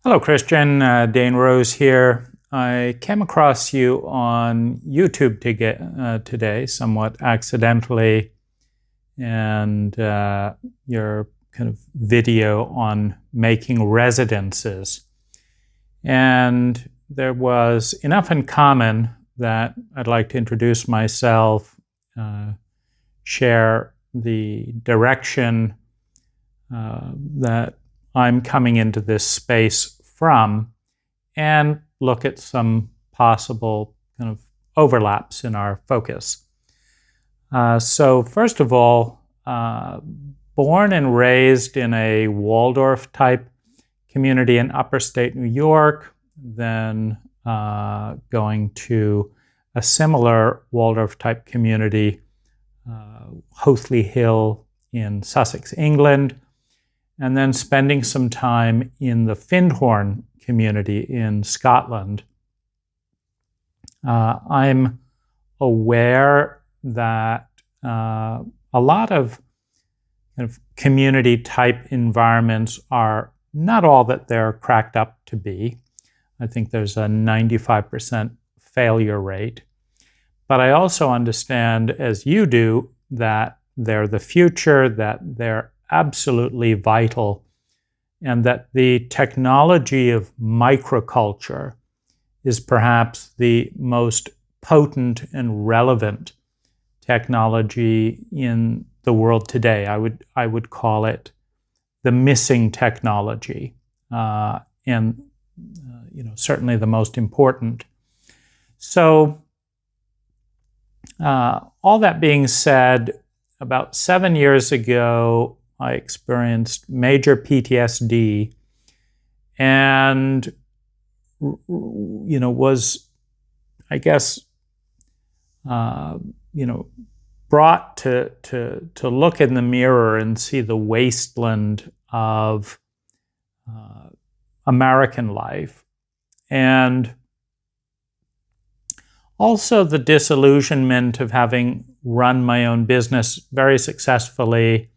Hello, Kristian. Dane Rose here. I came across you on YouTube today, somewhat accidentally, and your kind of video on making residences. And there was enough in common that I'd like to introduce myself, share the direction that I'm coming into this space from, and look at some possible kind of overlaps in our focus. So first of all, born and raised in a Waldorf type community in upstate New York, then going to a similar Waldorf type community, Hoathley Hill in Sussex, England, and then spending some time in the Findhorn community in Scotland. I'm aware that a lot of kind of community type environments are not all that they're cracked up to be. I think there's a 95% failure rate. But I also understand, as you do, that they're the future, that they're absolutely vital, and that the technology of microculture is perhaps the most potent and relevant technology in the world today. I would call it the missing technology, and certainly the most important. So, all that being said, about 7 years ago, I experienced major PTSD and, was, I guess, brought to look in the mirror and see the wasteland of American life. And also the disillusionment of having run my own business very successfully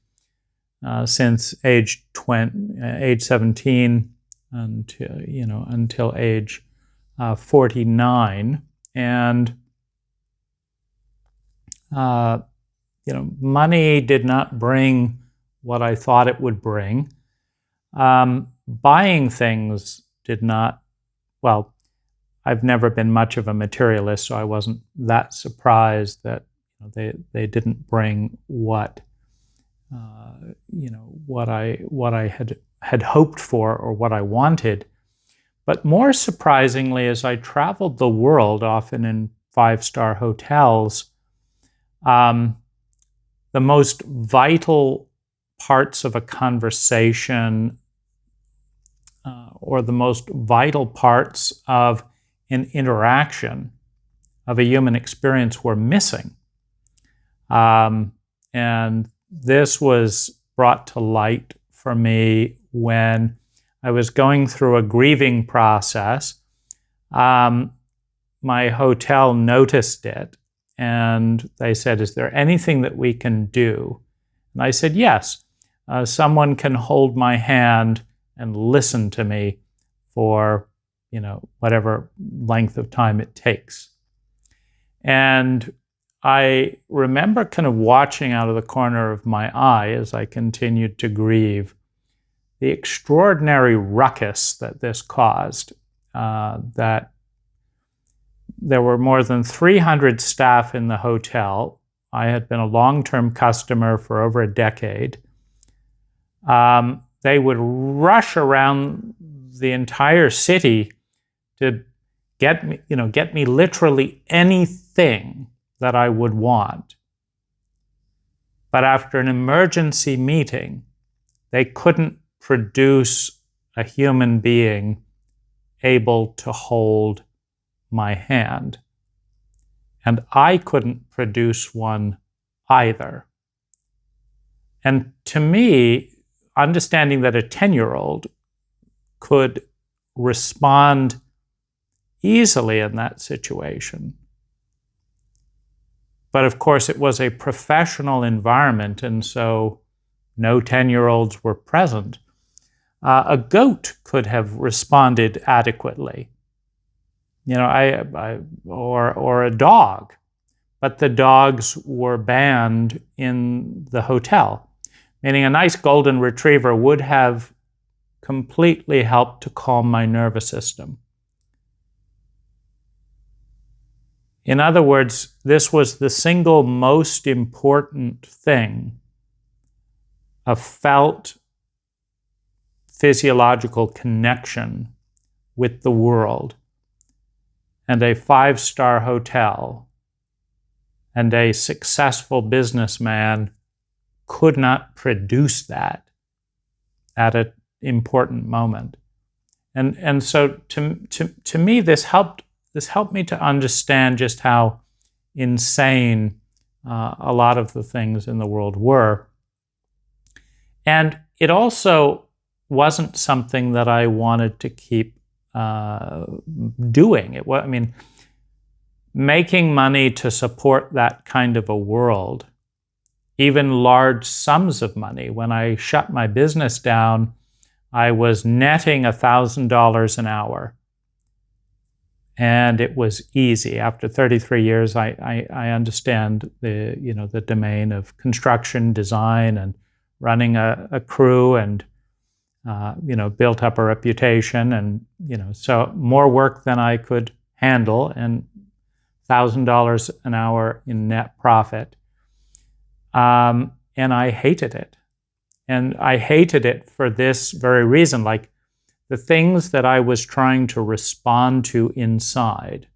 since age 17 until age 49, and money did not bring what I thought it would bring. Buying things did not. Well, I've never been much of a materialist, so I wasn't that surprised that they didn't bring what what I had hoped for or what I wanted. But more surprisingly, as I traveled the world, often in five-star hotels, the most vital parts of a conversation or the most vital parts of an interaction of a human experience were missing. And this was brought to light for me when I was going through a grieving process. My hotel noticed it, and they said, "Is there anything that we can do?" And I said, "Yes, someone can hold my hand and listen to me for, whatever length of time it takes." And I remember kind of watching out of the corner of my eye as I continued to grieve the extraordinary ruckus that this caused, that there were more than 300 staff in the hotel. I had been a long-term customer for over a decade. They would rush around the entire city to get me literally anything that I would want. But after an emergency meeting, they couldn't produce a human being able to hold my hand. And I couldn't produce one either. And to me, understanding that a 10-year-old could respond easily in that situation. But of course, it was a professional environment, and so no 10-year-olds were present. A goat could have responded adequately, or a dog, but the dogs were banned in the hotel, meaning a nice golden retriever would have completely helped to calm my nervous system. In other words, this was the single most important thing, a felt physiological connection with the world, and a 5-star hotel and a successful businessman could not produce that at an important moment. And so to me, this helped me to understand just how insane a lot of the things in the world were. And it also wasn't something that I wanted to keep doing. Making money to support that kind of a world, even large sums of money. When I shut my business down, I was netting $1,000 an hour. And it was easy. After 33 years, I understand the domain of construction, design, and running a crew, and built up a reputation, and so more work than I could handle, and $1,000 an hour in net profit. And I hated it. And I hated it for this very reason. Like, the things that I was trying to respond to inside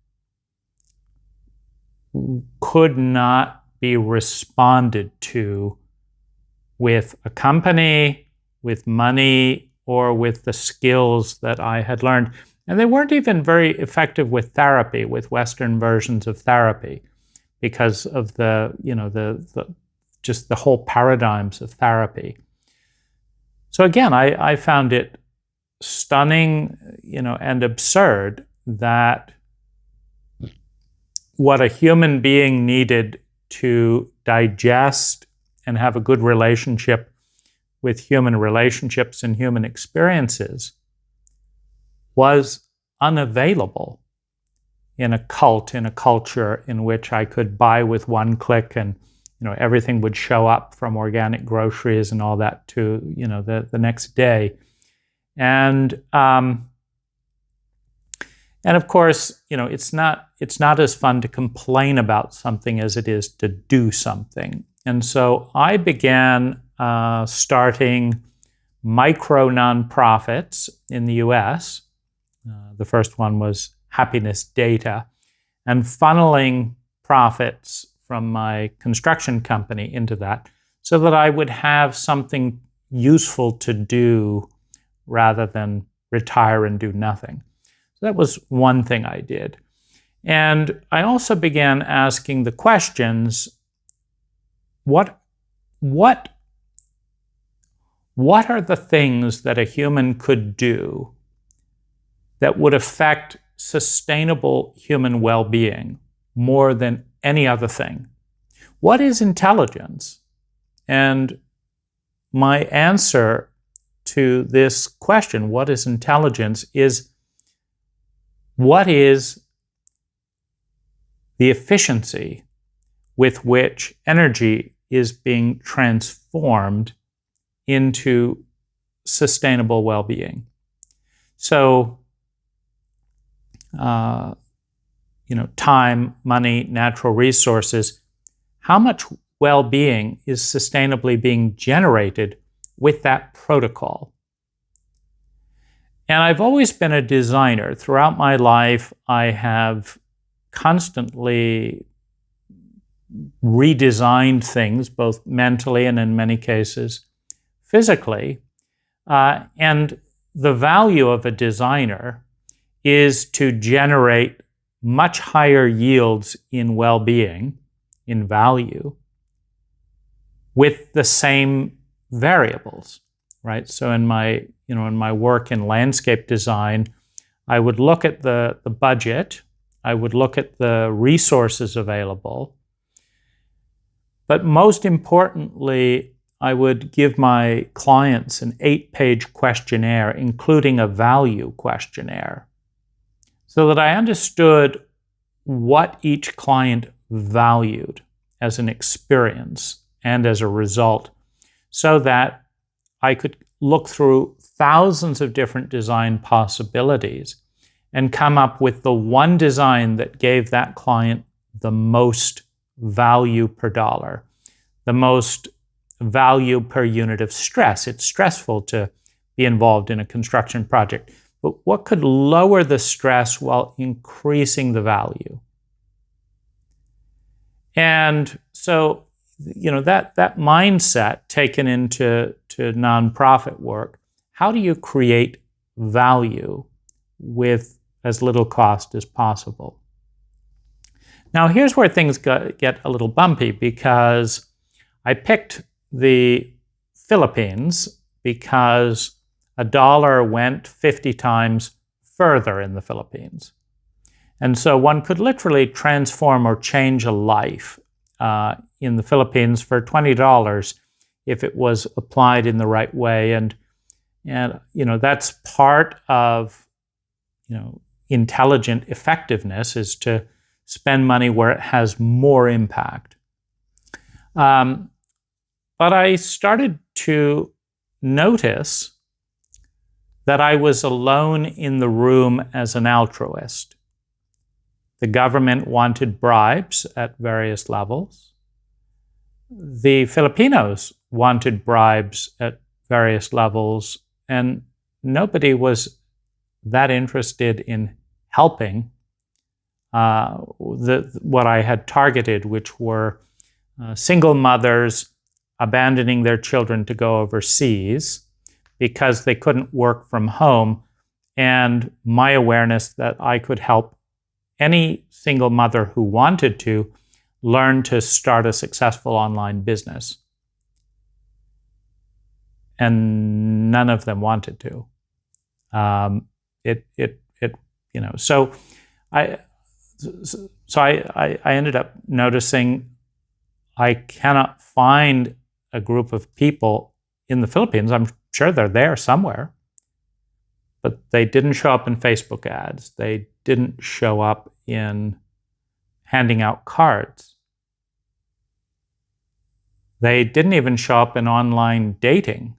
could not be responded to with a company, with money, or with the skills that I had learned. And they weren't even very effective with therapy, with Western versions of therapy, because of just the whole paradigms of therapy. So again, I found it stunning, and absurd that what a human being needed to digest and have a good relationship with human relationships and human experiences was unavailable in a culture in which I could buy with one click, and everything would show up, from organic groceries and all that to the next day. And of course, it's not as fun to complain about something as it is to do something. And so I began starting micro nonprofits in the US. The first one was Happiness Data, and funneling profits from my construction company into that, so that I would have something useful to do rather than retire and do nothing. So that was one thing I did. And I also began asking the questions, what are the things that a human could do that would affect sustainable human well-being more than any other thing? What is intelligence? And my answer to this question, what is intelligence, is what is the efficiency with which energy is being transformed into sustainable well-being. So, time, money, natural resources, how much well-being is sustainably being generated with that protocol? And I've always been a designer. Throughout my life, I have constantly redesigned things, both mentally and in many cases physically. And the value of a designer is to generate much higher yields in well-being, in value, with the same variables, right? So in my work in landscape design, I would look at the budget, I would look at the resources available, but most importantly, I would give my clients an 8-page questionnaire, including a value questionnaire, so that I understood what each client valued as an experience and as a result, so that I could look through thousands of different design possibilities and come up with the one design that gave that client the most value per dollar, the most value per unit of stress. It's stressful to be involved in a construction project, but what could lower the stress while increasing the value? And so, that mindset taken into nonprofit work, how do you create value with as little cost as possible? Now, here's where things get a little bumpy, because I picked the Philippines because a dollar went 50 times further in the Philippines. And so one could literally transform or change a life in the Philippines for $20 if it was applied in the right way. And that's part of intelligent effectiveness, is to spend money where it has more impact. But I started to notice that I was alone in the room as an altruist. The government wanted bribes at various levels. The Filipinos wanted bribes at various levels, and nobody was that interested in helping what I had targeted, which were single mothers abandoning their children to go overseas because they couldn't work from home, and my awareness that I could help any single mother who wanted to learn to start a successful online business. And none of them wanted to. So I ended up noticing I cannot find a group of people in the Philippines. I'm sure they're there somewhere, but they didn't show up in Facebook ads. They didn't show up in handing out cards. They didn't even show up in online dating.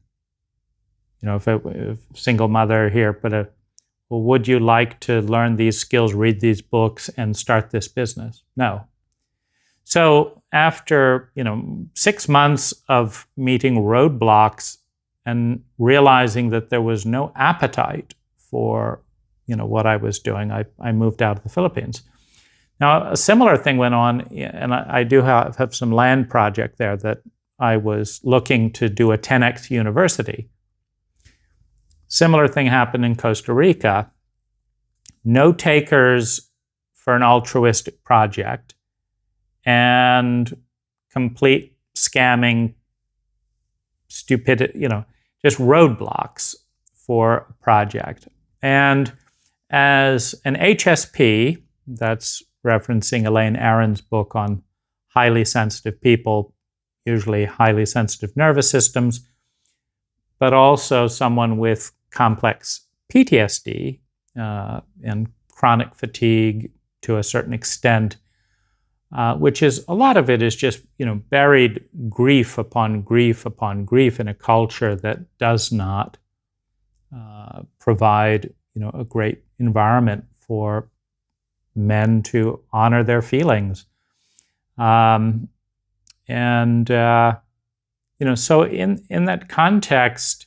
If a single mother here put well, would you like to learn these skills, read these books, and start this business? No. So after 6 months of meeting roadblocks and realizing that there was no appetite for what I was doing, I moved out of the Philippines. Now, a similar thing went on, and I do have some land project there that I was looking to do a 10x university. Similar thing happened in Costa Rica. No takers for an altruistic project, and complete scamming, stupidity, just roadblocks for a project. And as an HSP, that's referencing Elaine Aron's book on highly sensitive people, usually highly sensitive nervous systems, but also someone with complex PTSD and chronic fatigue to a certain extent, which is, a lot of it is just, buried grief upon grief upon grief in a culture that does not provide, a great environment for men to honor their feelings. So in that context,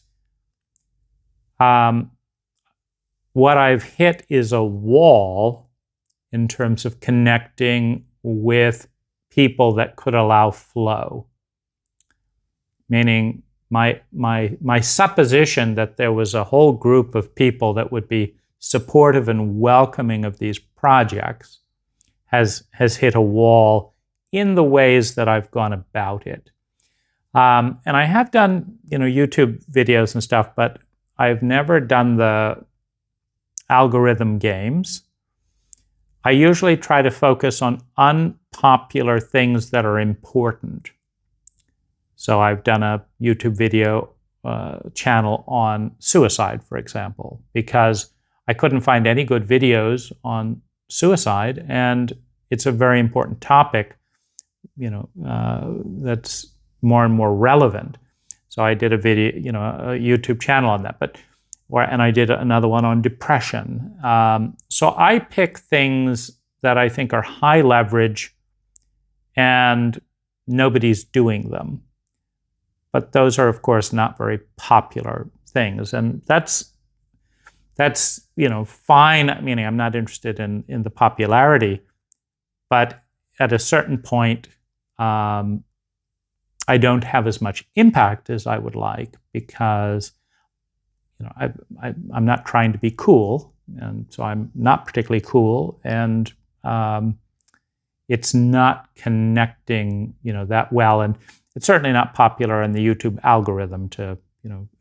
what I've hit is a wall in terms of connecting with people that could allow flow. Meaning my supposition that there was a whole group of people that would be supportive and welcoming of these projects has hit a wall in the ways that I've gone about it. And I have done, YouTube videos and stuff, but I've never done the algorithm games. I usually try to focus on unpopular things that are important. So I've done a YouTube video channel on suicide, for example, because I couldn't find any good videos on suicide, and it's a very important topic, that's more and more relevant. So I did a video, a YouTube channel on that, and I did another one on depression. So I pick things that I think are high leverage and nobody's doing them. But those are, of course, not very popular things. And that's fine, meaning I'm not interested in the popularity. But at a certain point, I don't have as much impact as I would like, because I'm not trying to be cool, and so I'm not particularly cool, and it's not connecting that well, and it's certainly not popular in the YouTube algorithm to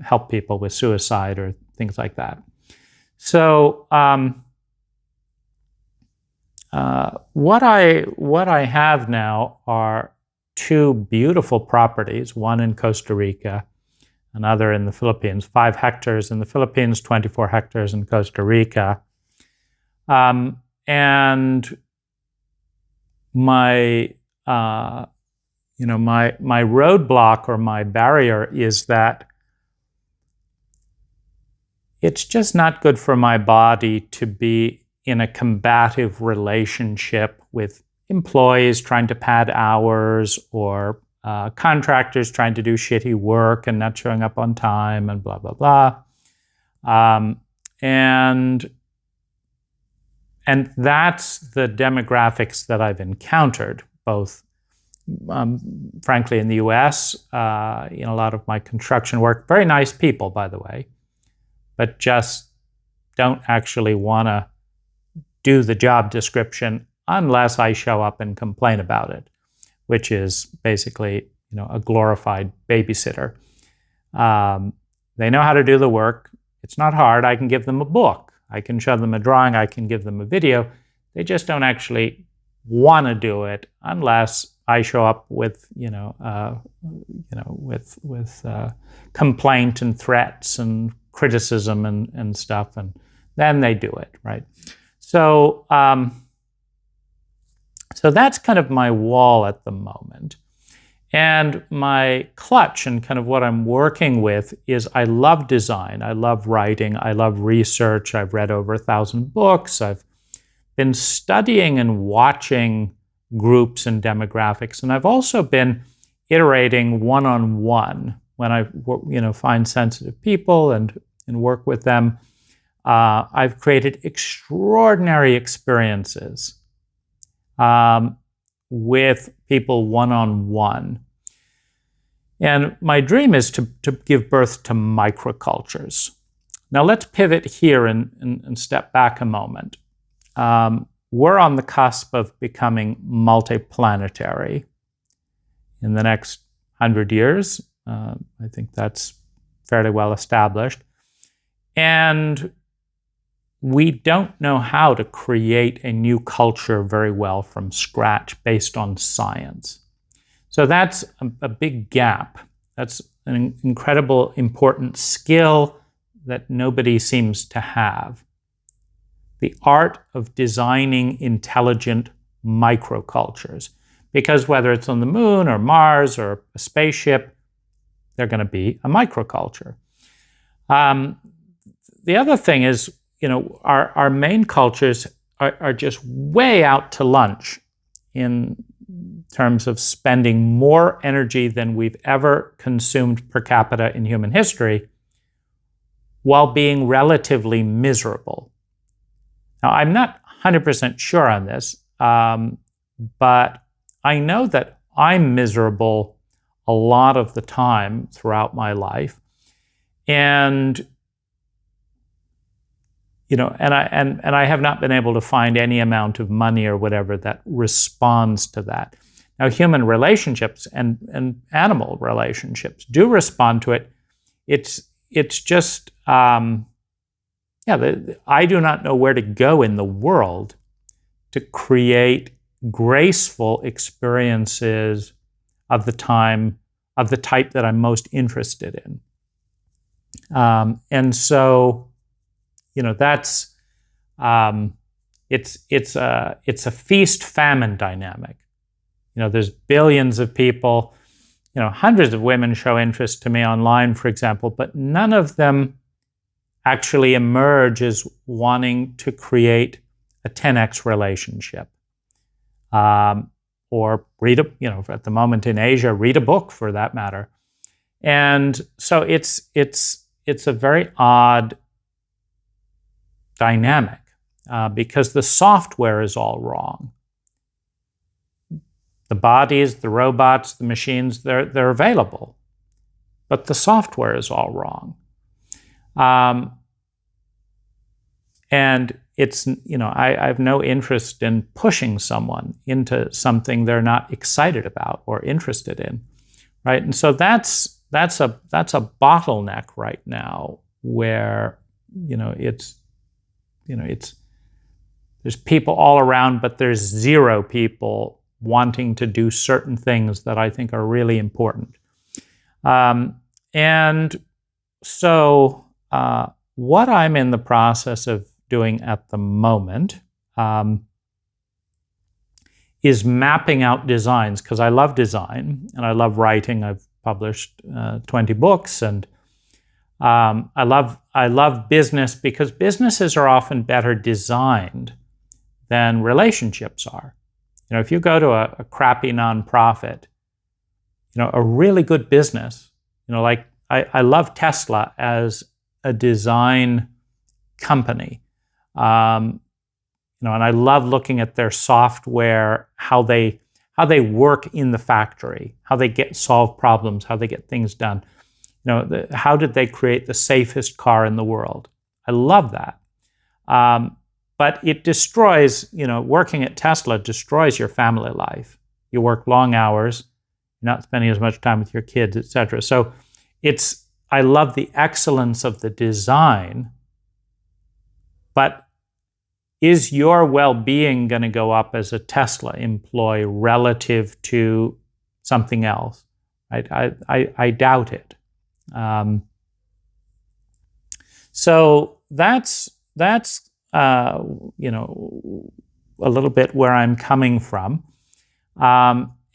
help people with suicide or things like that. So what I have now are two beautiful properties, one in Costa Rica, another in the Philippines, 5 hectares in the Philippines, 24 hectares in Costa Rica. And my roadblock or my barrier is that it's just not good for my body to be in a combative relationship with employees trying to pad hours, or contractors trying to do shitty work and not showing up on time, and blah, blah, blah. And that's the demographics that I've encountered, both, frankly, in the US, in a lot of my construction work. Very nice people, by the way, but just don't actually want to do the job description unless I show up and complain about it, which is basically, a glorified babysitter. They know how to do the work. It's not hard. I can give them a book. I can show them a drawing. I can give them a video. They just don't actually want to do it unless I show up with, with complaint and threats and criticism and stuff, and then they do it, right? So, so that's kind of my wall at the moment. And my clutch and kind of what I'm working with is I love design, I love writing, I love research. I've read over 1,000 books. I've been studying and watching groups and demographics. And I've also been iterating one-on-one when I find sensitive people and work with them. I've created extraordinary experiences with people one-on-one. And my dream is to give birth to microcultures. Now let's pivot here and step back a moment. We're on the cusp of becoming multiplanetary in the next 100 years. I think that's fairly well established. And we don't know how to create a new culture very well from scratch based on science. So that's a big gap. That's an incredible, important skill that nobody seems to have. The art of designing intelligent microcultures. Because whether it's on the moon or Mars or a spaceship, they're going to be a microculture. The other thing is, our main cultures are just way out to lunch in terms of spending more energy than we've ever consumed per capita in human history, while being relatively miserable. Now, I'm not 100% sure on this, but I know that I'm miserable a lot of the time throughout my life. And I have not been able to find any amount of money or whatever that responds to that. Now, human relationships and animal relationships do respond to it. It's just, I do not know where to go in the world to create graceful experiences of the time of the type that I'm most interested in. And so, that's it's a feast-famine dynamic. There's billions of people. Hundreds of women show interest to me online, for example, but none of them actually emerge as wanting to create a 10x relationship. Or read at the moment in Asia, read a book for that matter. And so it's a very odd dynamic because the software is all wrong. The bodies, the robots, the machines, they're available, but the software is all wrong. And it's, I have no interest in pushing someone into something they're not excited about or interested in, right? And so that's a bottleneck right now where, there's people all around, but there's zero people wanting to do certain things that I think are really important. And so what I'm in the process of doing at the moment is mapping out designs, because I love design and I love writing. I've published 20 books, and I love business because businesses are often better designed than relationships are. If you go to a crappy nonprofit, a really good business, like I love Tesla as a design company. And I love looking at their software, how they work in the factory, how they solve problems, how they get things done. How did they create the safest car in the world? I love that. But it destroys, working at Tesla destroys your family life. You work long hours, you're not spending as much time with your kids, etc. So I love the excellence of the design, but is your well-being going to go up as a Tesla employee relative to something else? Right? I doubt it. So that's a little bit where I'm coming from,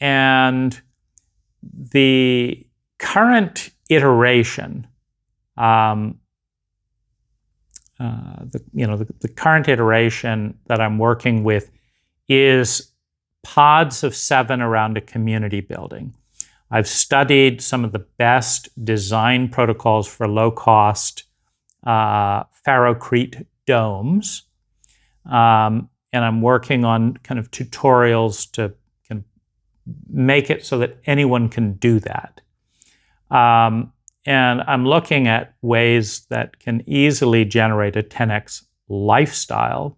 and the current iteration. The current iteration that I'm working with is pods of 7 around a community building. I've studied some of the best design protocols for low-cost ferrocrete domes, and I'm working on kind of tutorials to kind of make it so that anyone can do that. And I'm looking at ways that can easily generate a 10x lifestyle.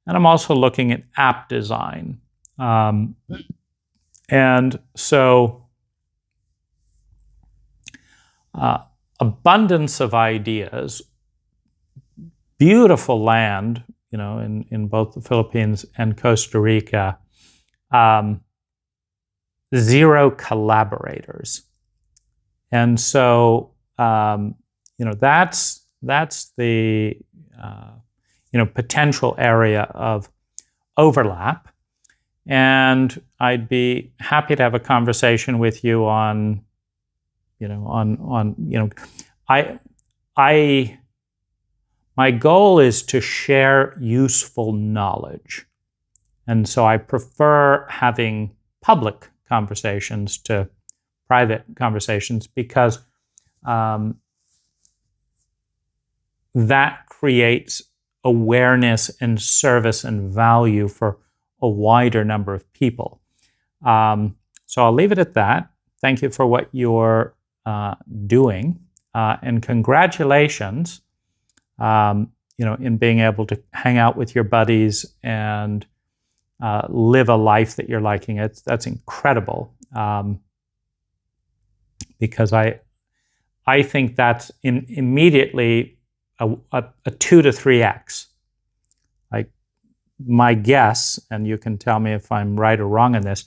And I'm also looking at app design. And so abundance of ideas, beautiful land, in both the Philippines and Costa Rica, 0 collaborators. And so, that's the, potential area of overlap. And I'd be happy to have a conversation with you on, my goal is to share useful knowledge. And so I prefer having public conversations to private conversations because that creates awareness and service and value for a wider number of people. So I'll leave it at that. Thank you for what you're doing, and congratulations, in being able to hang out with your buddies and live a life that you're liking. That's incredible. Because I think that's immediately a 2 to 3x. Like, my guess, and you can tell me if I'm right or wrong on this,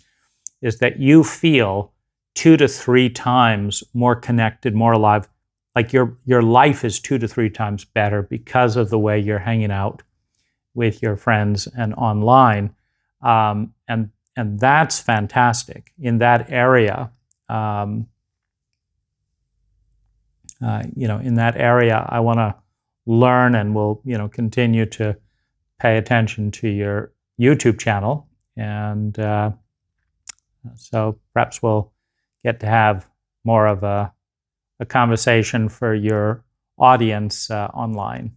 is that you feel 2 to 3 times more connected, more alive. Like your life is 2 to 3 times better because of the way you're hanging out with your friends and online, and that's fantastic. In that area, in that area, I want to learn and will continue to pay attention to your YouTube channel, and so perhaps we'll get to have more of a conversation for your audience online.